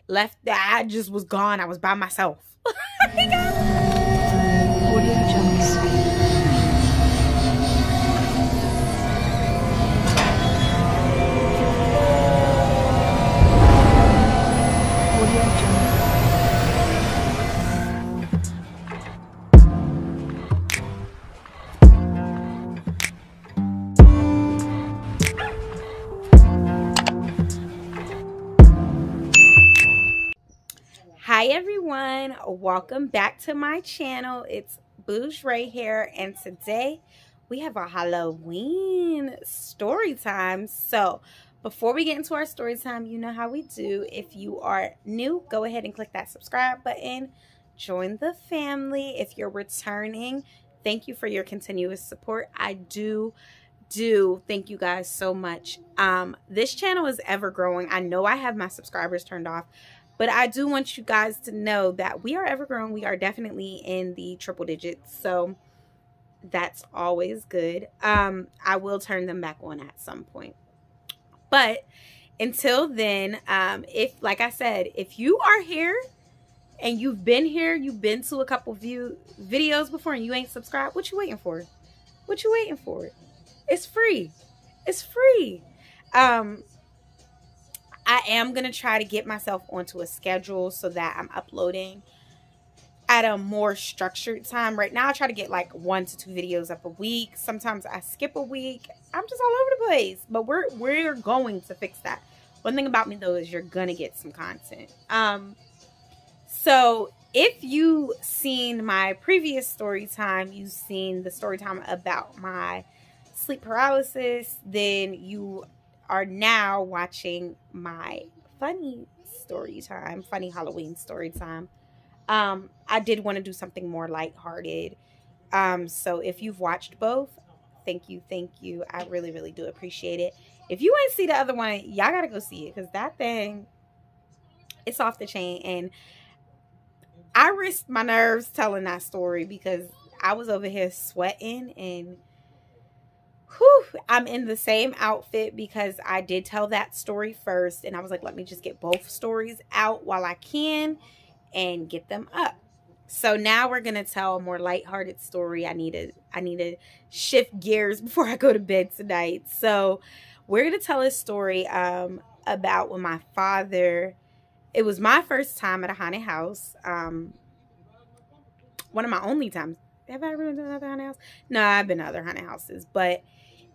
left that I just was gone. I was by myself. Hi everyone, welcome back to my channel. It's Bouge Ray here, and today we have a Halloween story time. So before we get into our story time, you know how we do. If you are new, go ahead and click that subscribe button. Join the family. If you're returning, thank you for your continuous support. I do thank you guys so much. This channel is ever growing. I know I have my subscribers turned off, but I do want you guys to know that we are ever growing. We are definitely in the triple digits, so that's always good. I will turn them back on at some point, but until then, if, like I said, if you are here and you've been here, you've been to a couple videos before and you ain't subscribed, what you waiting for? What you waiting for? It's free. It's free. I am going to try to get myself onto a schedule so that I'm uploading at a more structured time. Right now, I try to get like 1 to 2 videos up a week. Sometimes I skip a week. I'm just all over the place. But we're going to fix that. One thing about me, though, is you're going to get some content. So if you've seen my previous story time, you've seen the story time about my sleep paralysis, then you are now watching my funny story time, funny Halloween story time. I did want to do something more lighthearted. So if you've watched both, thank you. I really do appreciate it. If you ain't see the other one, y'all gotta go see it, because that thing, it's off the chain. And I risked my nerves telling that story because I was over here sweating, and whew, I'm in the same outfit because I did tell that story first, and I was like, let me just get both stories out while I can and get them up. So now we're gonna tell a more lighthearted story. I need to shift gears before I go to bed tonight. So we're gonna tell a story about when my father, it was my first time at a haunted house. One of my only times. Have I ever been to another haunted house? No, I've been to other haunted houses, but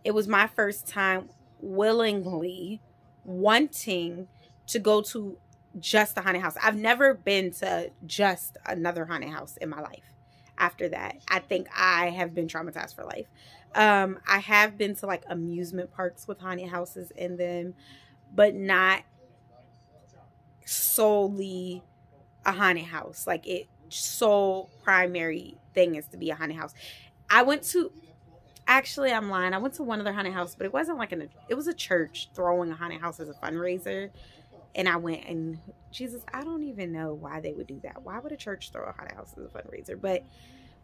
it was my first time willingly wanting to go to just a haunted house. I've never been to just another haunted house in my life. After that, I think I have been traumatized for life. I have been to like amusement parks with haunted houses in them, but not solely a haunted house. Like, it sole primary thing is to be a haunted house. I went to, actually, I'm lying. I went to one other haunted house, but it wasn't like it was a church throwing a haunted house as a fundraiser. And I went, and Jesus, I don't even know why they would do that. Why would a church throw a haunted house as a fundraiser? But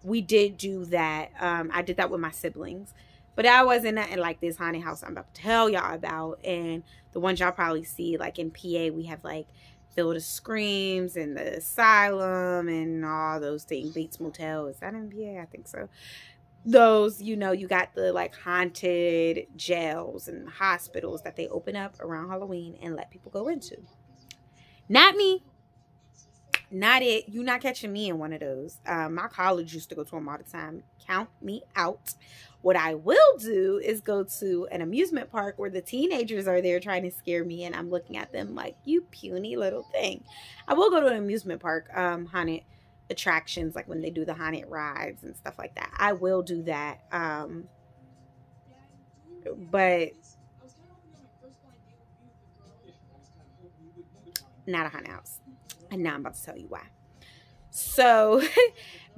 we did do that. I did that with my siblings. But I wasn't in like this haunted house I'm about to tell y'all about. And the ones y'all probably see, like in PA, we have like Field of Screams and the Asylum and all those things. Bates Motel, is that in PA? I think so. Those, you know, you got the like haunted jails and hospitals that they open up around Halloween and let people go into. Not me. Not it. You're not catching me in one of those. My college used to go to them all the time. Count me out. What I will do is go to an amusement park where the teenagers are there trying to scare me, and I'm looking at them like, you puny little thing. I will go to an amusement park, haunted attractions, like when they do the haunted rides and stuff like that. I will do that. But not a haunted house. And now I'm about to tell you why. So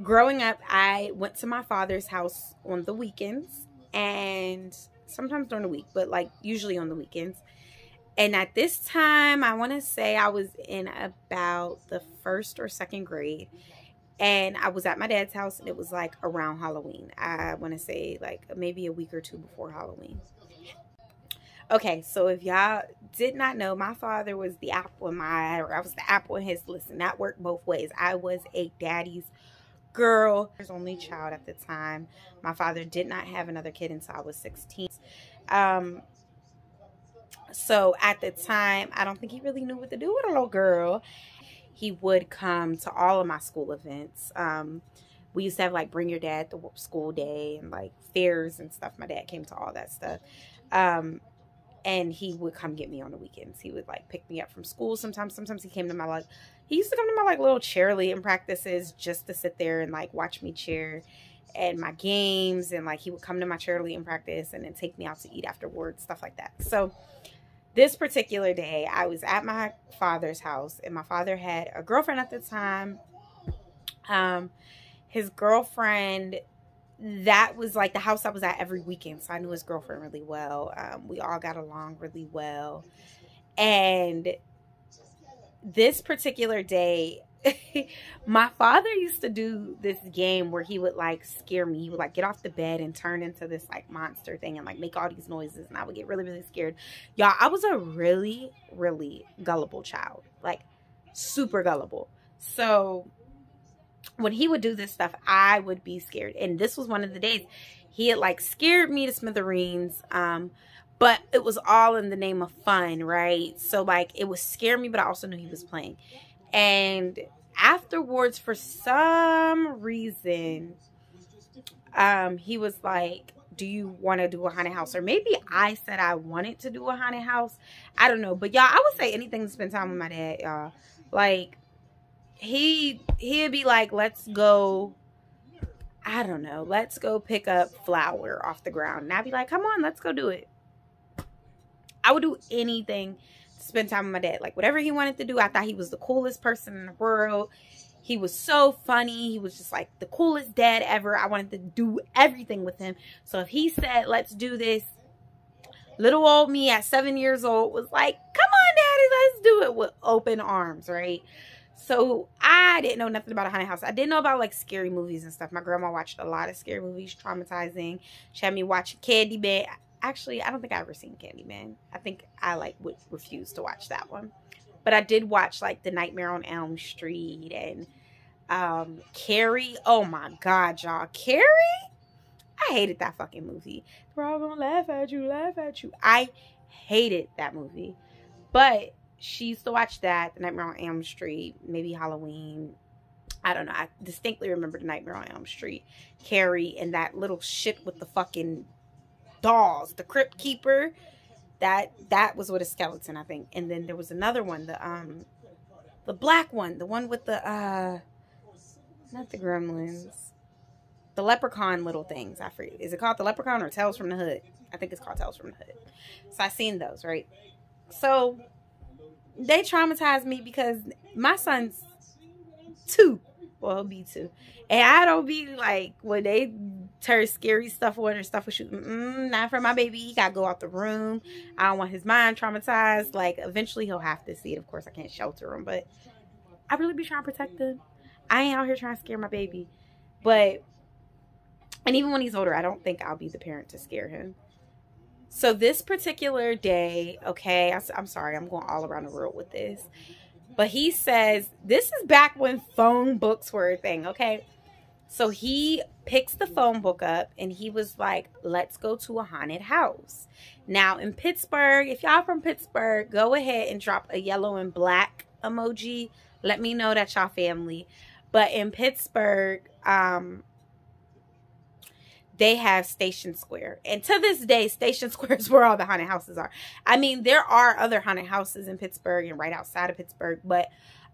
growing up, I went to my father's house on the weekends, and sometimes during the week, but like usually on the weekends. And at this time, I want to say I was in about the 1st or 2nd grade. And I was at my dad's house, and it was like around Halloween. I want to say like maybe a week or 2 before Halloween. Okay, so if y'all did not know, my father was the apple in my eye, or I was the apple in his. Listen, that worked both ways. I was a daddy's girl. I was only child at the time. My father did not have another kid until I was 16. Um, so at the time, I don't think he really knew what to do with a little girl. He would come to all of my school events. We used to have like Bring Your Dad to School Day and like fairs and stuff. My dad came to all that stuff. And he would come get me on the weekends. He would like pick me up from school sometimes. Sometimes he came to my like, he used to come to my like little cheerleading practices just to sit there and like watch me cheer and my games. And like he would come to my cheerleading practice and then take me out to eat afterwards, stuff like that. So this particular day, I was at my father's house, and my father had a girlfriend at the time. His girlfriend, that was like the house I was at every weekend, so I knew his girlfriend really well. We all got along really well. And this particular day, my father used to do this game where he would like scare me. He would like get off the bed and turn into this like monster thing and like make all these noises, and I would get really, really scared. Y'all, I was a really, really gullible child, like super gullible. So when he would do this stuff, I would be scared. And this was one of the days he had like scared me to smithereens. But it was all in the name of fun, right? So like it would scare me, but I also knew he was playing. And afterwards, for some reason, he was like, do you want to do a haunted house? Or maybe I said I wanted to do a haunted house. I don't know. But y'all, I would say anything to spend time with my dad, y'all. Like, he'd be like, let's go, I don't know, let's go pick up flour off the ground. And I'd be like, come on, let's go do it. I would do anything to spend time with my dad. Like, whatever he wanted to do. I thought he was the coolest person in the world. He was so funny. He was just like the coolest dad ever. I wanted to do everything with him. So if he said, let's do this, little old me at 7 years old was like, come on, daddy, let's do it, with open arms, right? So I didn't know nothing about a haunted house. I didn't know about like scary movies and stuff. My grandma watched a lot of scary movies, traumatizing. She had me watch Candyman. Actually, I don't think I ever seen Candyman. I think I like would refuse to watch that one. But I did watch like The Nightmare on Elm Street and Carrie. Oh my God, y'all. Carrie? I hated that fucking movie. We're all gonna laugh at you, laugh at you. I hated that movie. But she used to watch that, The Nightmare on Elm Street, maybe Halloween. I don't know. I distinctly remember The Nightmare on Elm Street, Carrie, and that little shit with the fucking dolls, the Crypt Keeper. That was with a skeleton, I think. And then there was another one, the black one, the one with the not the gremlins, the leprechaun little things. I forget. Is it called the Leprechaun or Tales from the Hood? I think it's called Tales from the Hood. So I seen those, right? So they traumatized me because my son's 2. Well, he'll be 2. And I don't be like, when they turn scary stuff on or stuff with you, not for my baby. He got to go out the room. I don't want his mind traumatized. Like, eventually he'll have to see it. Of course, I can't shelter him, but I really be trying to protect him. I ain't out here trying to scare my baby. But, and even when he's older, I don't think I'll be the parent to scare him. So this particular day, okay, I'm sorry, I'm going all around the world with this. But he says, this is back when phone books were a thing, okay? So he picks the phone book up and he was like, let's go to a haunted house. Now in Pittsburgh, if y'all from Pittsburgh, go ahead and drop a yellow and black emoji. Let me know that y'all family. But in Pittsburgh, they have Station Square. And to this day, Station Square is where all the haunted houses are. I mean, there are other haunted houses in Pittsburgh and right outside of Pittsburgh, but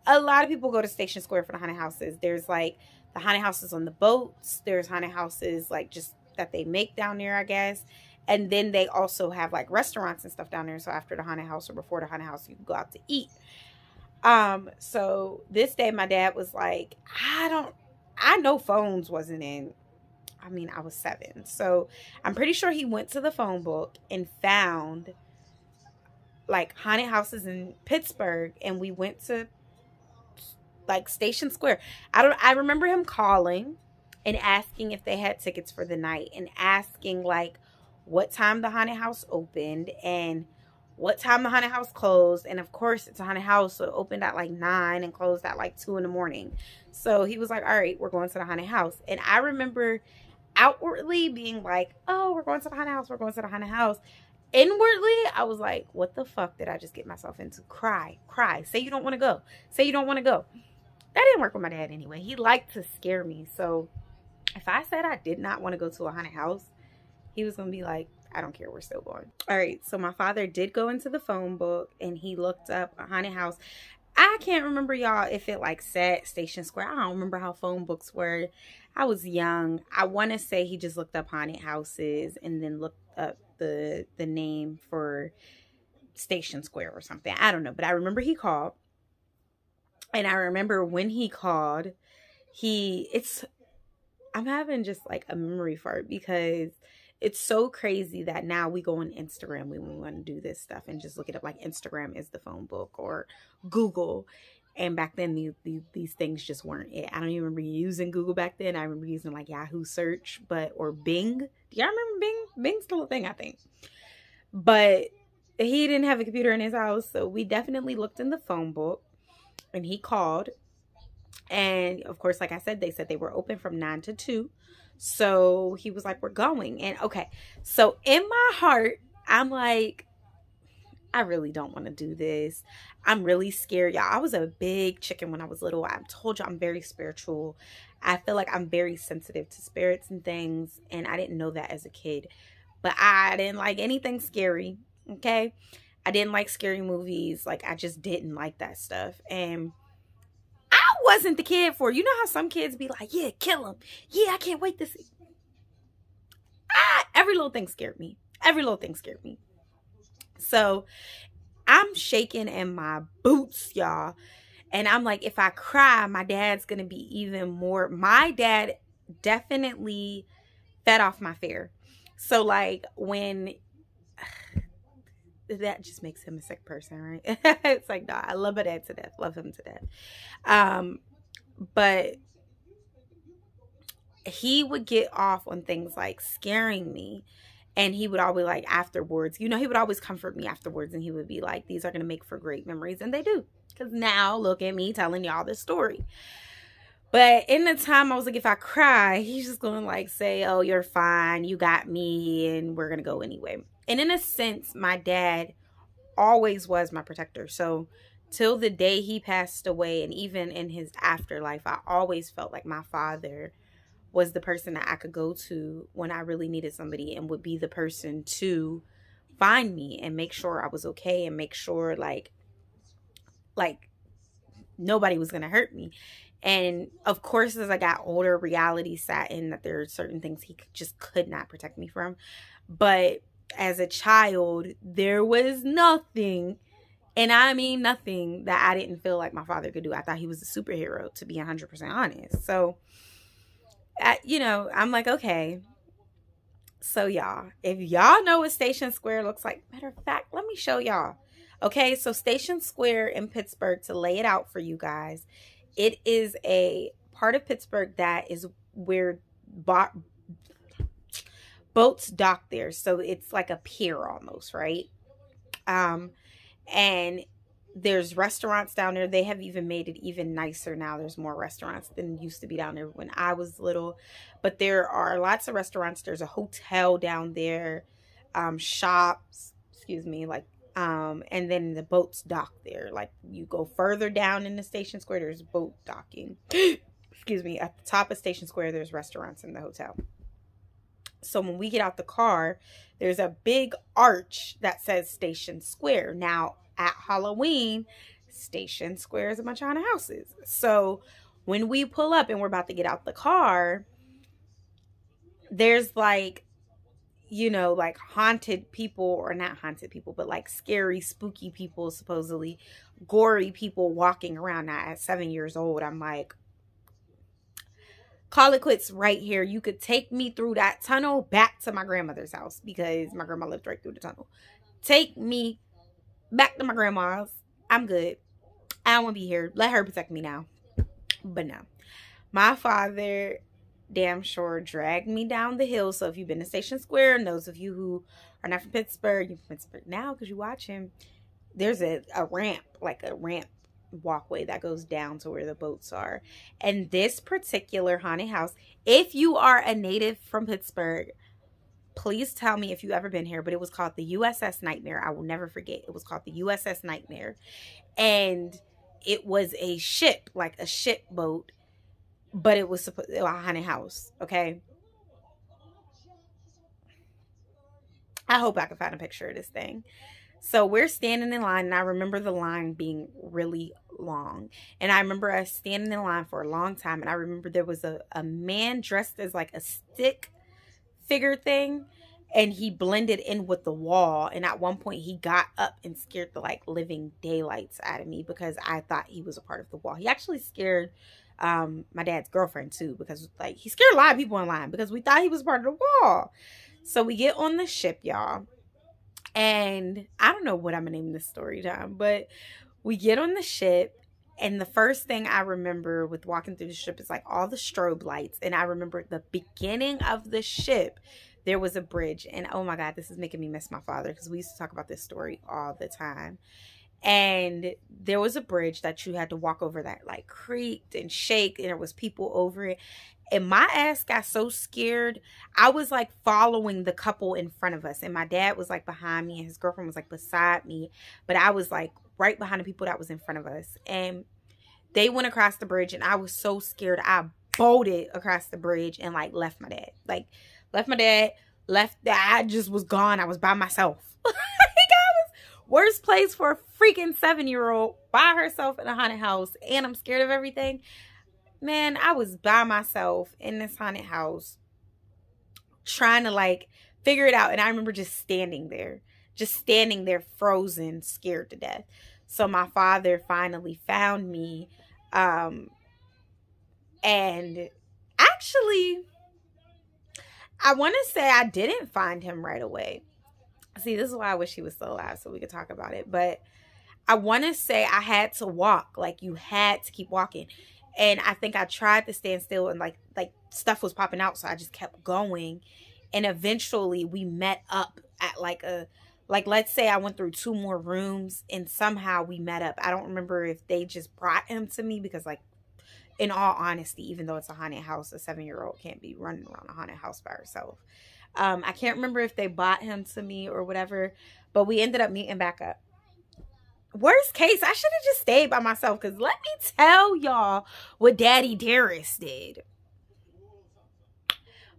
a lot of people go to Station Square for the haunted houses. There's like the haunted houses on the boats. There's haunted houses like just that they make down there, I guess. And then they also have like restaurants and stuff down there. So after the haunted house or before the haunted house, you can go out to eat. So this day my dad was like, I know phones wasn't in. I mean, I was 7. So I'm pretty sure he went to the phone book and found like haunted houses in Pittsburgh. And we went to like Station Square. I remember him calling and asking if they had tickets for the night and asking like what time the haunted house opened and what time the haunted house closed. And of course, it's a haunted house, so it opened at like 9 and closed at like 2 in the morning. So he was like, all right, we're going to the haunted house. And I remember outwardly being like, oh, we're going to the haunted house, we're going to the haunted house. Inwardly, I was like, what the fuck did I just get myself into? Cry. Say you don't want to go. Say you don't want to go. That didn't work with my dad anyway. He liked to scare me. So if I said I did not want to go to a haunted house, he was going to be like, I don't care, we're still going. All right, so my father did go into the phone book and he looked up a haunted house. I can't remember, y'all, if it like said Station Square. I don't remember how phone books were. I was young. I want to say he just looked up haunted houses and then looked up the name for Station Square or something. I don't know, but I remember he called. And I remember when he called, I'm having just like a memory fart because it's so crazy that now we go on Instagram when we want to do this stuff and just look it up. Like Instagram is the phone book or Google. And back then these things just weren't it. I don't even remember using Google back then. I remember using like Yahoo search, or Bing. Do y'all remember Bing? Bing's still a thing, I think. But he didn't have a computer in his house. So we definitely looked in the phone book and he called. And of course, like I said, they said they were open from 9 to 2. So he was like, we're going. And okay, so in my heart, I'm like, I really don't want to do this. I'm really scared, y'all. I was a big chicken when I was little. I told you I'm very spiritual. I feel like I'm very sensitive to spirits and things. And I didn't know that as a kid. But I didn't like anything scary, okay? I didn't like scary movies. Like, I just didn't like that stuff. And I wasn't the kid for it. You know how some kids be like, yeah, kill him. Yeah, I can't wait to see. Every little thing scared me. Every little thing scared me. So I'm shaking in my boots, y'all. And I'm like, if I cry, my dad's going to be even more. My dad definitely fed off my fear. So like when, that just makes him a sick person, right? It's like, nah, I love my dad to death. Love him to death. But he would get off on things like scaring me. And he would always like afterwards, you know, he would always comfort me afterwards. And he would be like, these are going to make for great memories. And they do. Because now look at me telling y'all this story. But in the time I was like, if I cry, he's just going to like say, oh, you're fine. You got me. And we're going to go anyway. And in a sense, my dad always was my protector. So till the day he passed away and even in his afterlife, I always felt like my father was the person that I could go to when I really needed somebody and would be the person to find me and make sure I was okay and make sure like nobody was going to hurt me. And of course, as I got older, reality sat in that there are certain things he just could not protect me from. But as a child, there was nothing, and I mean nothing, that I didn't feel like my father could do. I thought he was a superhero, to be 100% honest. So you know, I'm like, okay. So y'all, if y'all know what Station Square looks like, matter of fact, let me show y'all. Okay, so Station Square in Pittsburgh, to lay it out for you guys, it is a part of Pittsburgh that is where boats dock there. So it's like a pier almost, right? And there's restaurants down there. They have even made it even nicer now. There's more restaurants than used to be down there when I was little. But there are lots of restaurants. There's a hotel down there, shops, excuse me, like, and then the boats dock there. Like, you go further down in the Station Square, there's boat docking. Excuse me. At the top of Station Square, there's restaurants in the hotel. So when we get out the car, there's a big arch that says Station Square. Now, at Halloween, Station Square is a bunch of haunted houses. So when we pull up and we're about to get out the car, there's like, you know, like haunted people, or not haunted people, but like scary, spooky people, supposedly gory people walking around. Now at 7 years old, I'm like, call it quits right here. You could take me through that tunnel back to my grandmother's house, because my grandma lived right through the tunnel. Take me back to my grandma's. I'm good. I don't want to be here. Let her protect me now. But no. My father damn sure dragged me down the hill. So if you've been to Station Square, and those of you who are not from Pittsburgh, you're from Pittsburgh now because you watch him, there's a ramp, like a ramp walkway that goes down to where the boats are. And this particular haunted house, if you are a native from Pittsburgh, please tell me if you've ever been here, but it was called the USS Nightmare. I will never forget. It was called the USS Nightmare. And it was a ship, like a ship boat, but it was a haunted house, okay? I hope I can find a picture of this thing. So we're standing in line, and I remember the line being really long. And I remember us standing in line for a long time, and I remember there was a man dressed as like a stick figure thing, and he blended in with the wall. And at one point, he got up and scared the like living daylights out of me because I thought he was a part of the wall. He actually scared my dad's girlfriend too, because like he scared a lot of people in line because we thought he was part of the wall. So we get on the ship, y'all. And I don't know what I'm going to name this story time, but we get on the ship, and the first thing I remember with walking through the ship is like all the strobe lights. And I remember the beginning of the ship, there was a bridge. And oh my God, this is making me miss my father because we used to talk about this story all the time. And there was a bridge that you had to walk over that like creaked and shake, and there was people over it. And my ass got so scared. I was like following the couple in front of us. And my dad was like behind me, and his girlfriend was like beside me. But I was like right behind the people that was in front of us. And they went across the bridge, and I was so scared. I bolted across the bridge and like left my dad. Like left my dad, I just was gone. I was by myself. Like I was worst place for a freaking 7-year-old by herself in a haunted house. And I'm scared of everything. Man, I was by myself in this haunted house trying to like figure it out. And I remember just standing there frozen, scared to death. So my father finally found me. And actually, I want to say I didn't find him right away. See, this is why I wish he was still alive so we could talk about it. But I want to say I had to walk. Like you had to keep walking. And I think I tried to stand still, and like stuff was popping out. So I just kept going. And eventually we met up at like let's say I went through 2 more rooms, and somehow we met up. I don't remember if they just brought him to me because like, in all honesty, even though it's a haunted house, a 7-year-old can't be running around a haunted house by herself. I can't remember if they brought him to me or whatever, but we ended up meeting back up. Worst case, I should have just stayed by myself, because let me tell y'all what Daddy Darius did.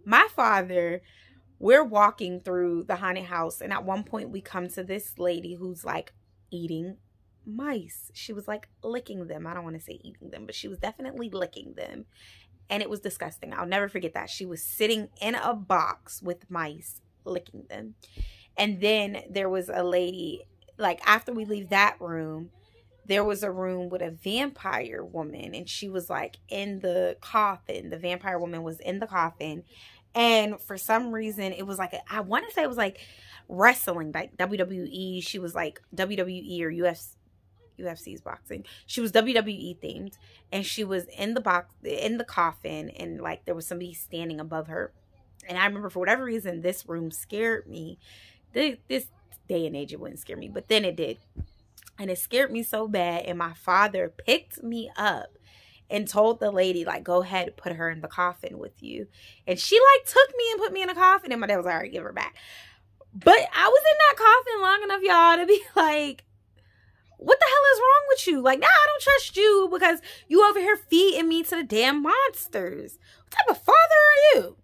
My father, we're walking through the haunted house, and at one point we come to this lady who's like eating mice. She was like licking them. I don't want to say eating them, but she was definitely licking them. And it was disgusting. I'll never forget that. She was sitting in a box with mice, licking them. And then there was a lady, like after we leave that room, there was a room with a vampire woman, and she was like in the coffin. The vampire woman was in the coffin. And for some reason, it was like, I want to say it was like wrestling, like WWE. She was like WWE or UFC's boxing. She was WWE themed, and she was in the coffin, and like there was somebody standing above her. And I remember for whatever reason, this room scared me. This day and age, it wouldn't scare me, but then it did. And it scared me so bad. And my father picked me up and told the lady, like, go ahead, put her in the coffin with you. And she like took me and put me in a coffin, and my dad was like, all right, give her back. But I was in that coffin long enough, y'all, to be like, what the hell is wrong with you? Like, nah, I don't trust you because you over here feeding me to the damn monsters. What type of father are you?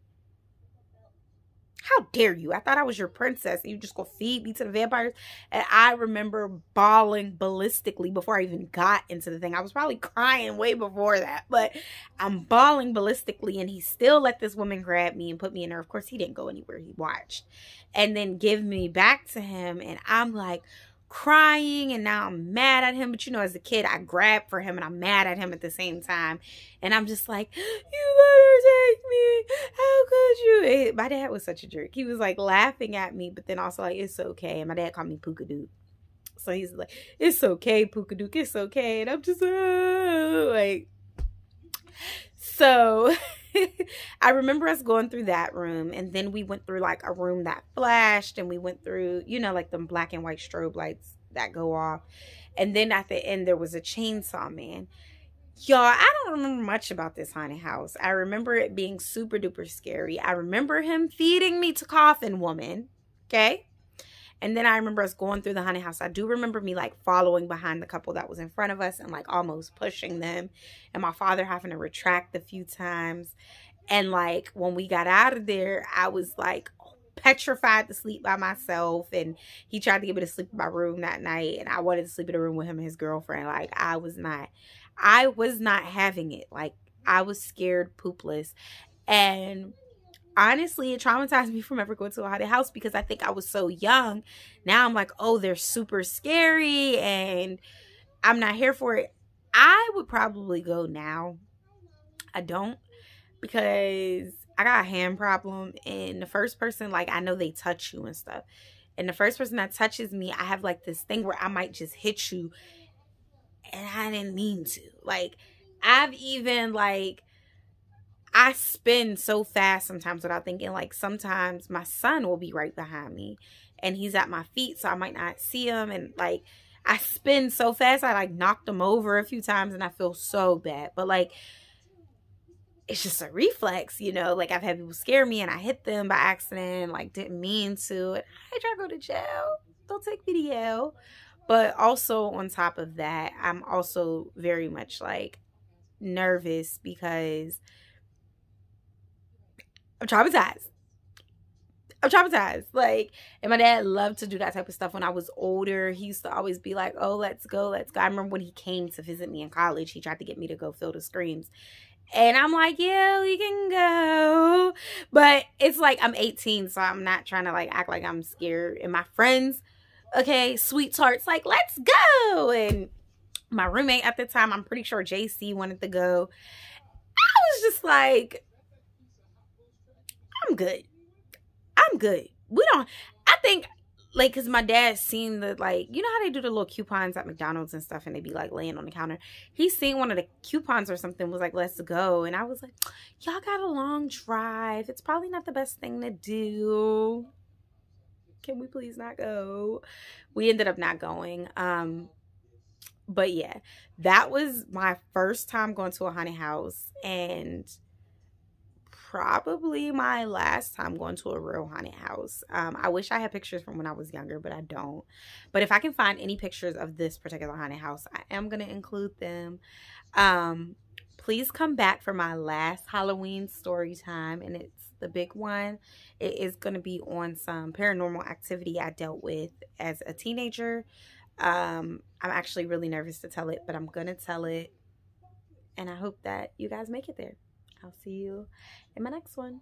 How dare you? I thought I was your princess, and you just go feed me to the vampires. And I remember bawling ballistically before I even got into the thing. I was probably crying way before that, but I'm bawling ballistically, and he still let this woman grab me and put me in there. Of course, he didn't go anywhere. He watched and then give me back to him. And I'm like crying, and now I'm mad at him. But you know, as a kid, I grabbed for him and I'm mad at him at the same time. And I'm just like, you let her take me. How could you? My dad was such a jerk. He was like laughing at me, but then also like, it's okay. And my dad called me Pookadook. So he's like, it's okay, Pookadook, it's okay. And I'm just like, so I remember us going through that room, and then we went through like a room that flashed, and we went through, you know, like them black and white strobe lights that go off. And then at the end, there was a chainsaw man. Y'all, I don't remember much about this haunted house. I remember it being super duper scary. I remember him feeding me to Coffin Woman. Okay. And then I remember us going through the haunted house. I do remember me like following behind the couple that was in front of us and like almost pushing them. And my father having to retract a few times. And like when we got out of there, I was like petrified to sleep by myself. And he tried to get me to sleep in my room that night. And I wanted to sleep in a room with him and his girlfriend. Like I was not having it. Like I was scared poopless. And honestly, it traumatized me from ever going to a haunted house because I think I was so young. Now I'm like, oh, they're super scary and I'm not here for it. I would probably go now. I don't, because I got a hand problem, and the first person, like, I know they touch you and stuff. And the first person that touches me, I have like this thing where I might just hit you and I didn't mean to. Like, I've even like, I spin so fast sometimes without thinking. Like sometimes my son will be right behind me and he's at my feet, so I might not see him. And like I spin so fast, I like knocked him over a few times and I feel so bad. But like it's just a reflex, you know. Like I've had people scare me and I hit them by accident, like didn't mean to. And I try to go to jail. Don't take me to jail. But also on top of that, I'm also very much like nervous because I'm traumatized. I'm traumatized. Like, and my dad loved to do that type of stuff when I was older. He used to always be like, oh, let's go, let's go. I remember when he came to visit me in college, he tried to get me to go Field of Screams. And I'm like, yeah, we can go. But it's like I'm 18, so I'm not trying to like act like I'm scared. And my friends, okay, sweethearts, like, let's go. And my roommate at the time, I'm pretty sure JC wanted to go. I was just like, I'm good. I'm good. We don't, I think, like, because my dad seen the, like, you know how they do the little coupons at McDonald's and stuff, and they be, like, laying on the counter. He seen one of the coupons or something, was like, let's go. And I was like, y'all got a long drive. It's probably not the best thing to do. Can we please not go? We ended up not going. But, yeah, that was my first time going to a haunted house, and probably my last time going to a real haunted house. I wish I had pictures from when I was younger, but I don't. But if I can find any pictures of this particular haunted house, I am going to include them. Please come back for my last Halloween story time, and it's the big one. It is going to be on some paranormal activity I dealt with as a teenager. I'm actually really nervous to tell it, but I'm going to tell it, and I hope that you guys make it there. I'll see you in my next one.